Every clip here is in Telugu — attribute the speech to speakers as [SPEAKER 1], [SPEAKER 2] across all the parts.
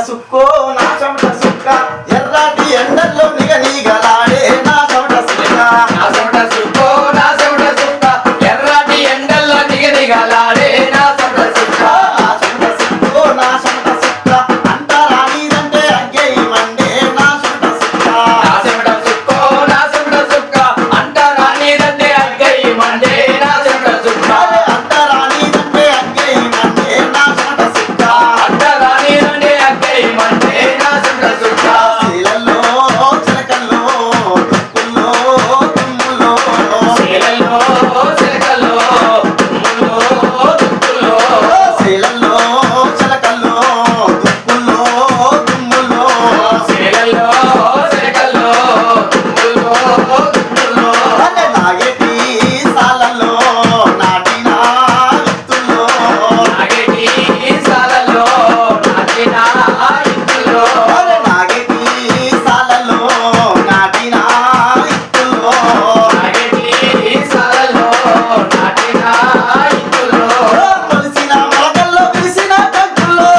[SPEAKER 1] సుక్కో నా చెమట సుక్క ఎర్రాటి ఎండల్లో నిగలాడే నా చెమట సుక్క
[SPEAKER 2] నా చెమట సుక్కో నా చెమట సుక్క ఎర్రాటి ఎండల్లో నిగలాడే నా చెమట సుక్క
[SPEAKER 1] నా చెమట సుక్కో నా చెమట సుక్క అంటారా నీదంటే అగ్గేయి మండే నా చెమట సుక్క
[SPEAKER 2] నా చెమట సుక్కో నా చెమట సుక్క అంటారా నీదంటే అగ్గయి మండే నా చెమట సుక్క
[SPEAKER 1] అంటారా నీదంటే అగ్గేయి మండే నా చెమట సుక్క
[SPEAKER 2] అంటారా నీదంటే అగ్గయి మండే నా చెమట సుక్క
[SPEAKER 1] శీలల్లో చిలకల్లో తుక్కుల్లో తుమ్ముల్లో
[SPEAKER 2] శీలల్లో చిలకల్లో తుమ్ముల్లో దుక్కుల్లో
[SPEAKER 1] శీలల్లో చిలకల్లో తుక్కుల్లో తుమ్ముల్లో
[SPEAKER 2] శీలల్లో చిలకల్లో తుమ్ముల్లో దుక్కుల్లో
[SPEAKER 1] అదే నాగేటి సాలల్లో నాటిన విత్తుల్లో
[SPEAKER 2] నాగేటి సాలలో నాటిన ఇత్తుల్లో
[SPEAKER 1] అదే నాగేటి సాలల్లో నాటిన విత్తుల్లో
[SPEAKER 2] నాగేటి సాలలో నాటిన ఇత్తుల్లో
[SPEAKER 1] మొలిసిన మొలకల్లో విరిసిన కంకుల్లో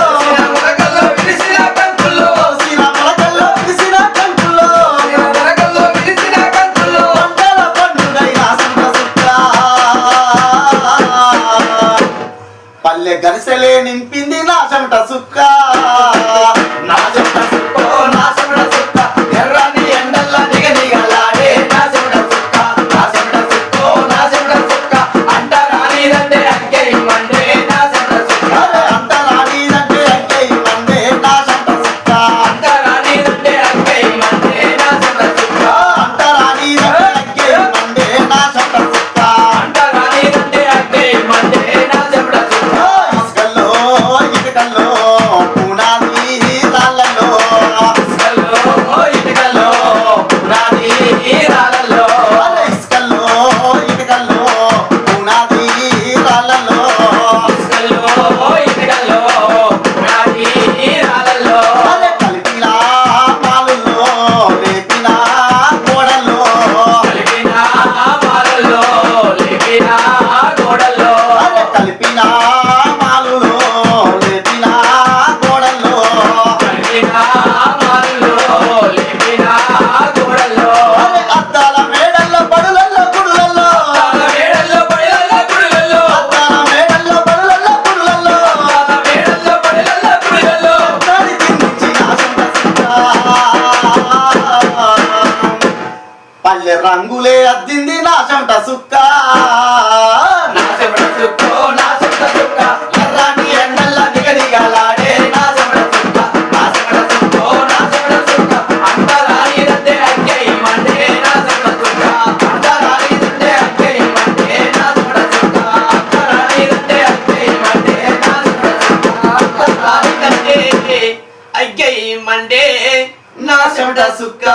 [SPEAKER 2] మొలకల్లో విరిసిన కంకుల్లో
[SPEAKER 1] మొలిసిన మొలకల్లో విరిసిన కంకుల్లో
[SPEAKER 2] మొలకల్లో విరిసిన కంకుల్లో
[SPEAKER 1] పంటల పండుగైన సంత సుక్క పల్లె గరిసెలే నింపింది నా చెమట సుక్క
[SPEAKER 2] నా చెమట సుక్కో నా చెమట సుక్క ఎర్రని ఎండల్లో నిగలాడే నా చెమట సుక్క నా చెమట సుక్కో నా చెమట సుక్క అంటారా నీదంటే అగ్గయి మండే నా చెమట సుక్క
[SPEAKER 1] అరే అంటరా నీదంటే అగ్గేయి మండే నా చెమట సుక్క
[SPEAKER 2] అంటారా నీదంటే అగ్గయి మండే నా చెమట సుక్క
[SPEAKER 1] అంటరా నీదంటే అగ్గేయి మండే నా చెమట సుక్క
[SPEAKER 2] అంటారా నీదంటే అగ్గయి మండే నా చెమట సుక్క
[SPEAKER 1] ఇసుకల్లో ఇటుకల్లో పునాది రాళ్ళల్లో
[SPEAKER 2] ఇసుకల్లో ఇటుకల్లో పునాది రాళ్ళల్లో
[SPEAKER 1] అరే ఇసుకల్లో ఇటుకల్లో పునాది రాళ్ళల్లో
[SPEAKER 2] ఇసుకల్లో ఇటుకల్లో పునాది రాళ్ళల్లో
[SPEAKER 1] అరే కలిపిన మాలుల్లో రేపిన గోడల్లో
[SPEAKER 2] కలిపిన మాలలో లేపిన గోడల్లో
[SPEAKER 1] అరే కలిపిన మాలులో రేపిన గోడల్లో
[SPEAKER 2] కలిపిన మాలలో లేపిన గోడల్లో
[SPEAKER 1] అరే అద్దాల మేడల్లో పడులల్లో గుడులల్లో
[SPEAKER 2] తాళ మేడల్లో పడిలల్లో గుడిలల్లో
[SPEAKER 1] అద్దాల మేడల్లో పడులల్లో గుడులల్లో
[SPEAKER 2] తాళ మేడల్లో పడిలల్లో గుడిలల్లో
[SPEAKER 1] దాని కిందించి నా సొంత సుక్క. పల్లె రంగులే అద్దింది నా చెమట సుక్క
[SPEAKER 2] నా చెమట సుక్కో నా చెమట సుక్క ఎర్రని ఎండల్లో నిగలాడే నా చెమట సుక్క నా చెమట సుక్కో నా చెమట సుక్క అంటారా నీదంటే అగ్గయి మండే నా చెమట సుక్క అంటారా నీదంటే అగ్గయి మండే నా చెమట సుక్క అంటారా నీదంటే అగ్గయి మండే నా చెమట సుక్క అంటారా నీదంటే అగ్గయి మండే నా చెమట సుక్క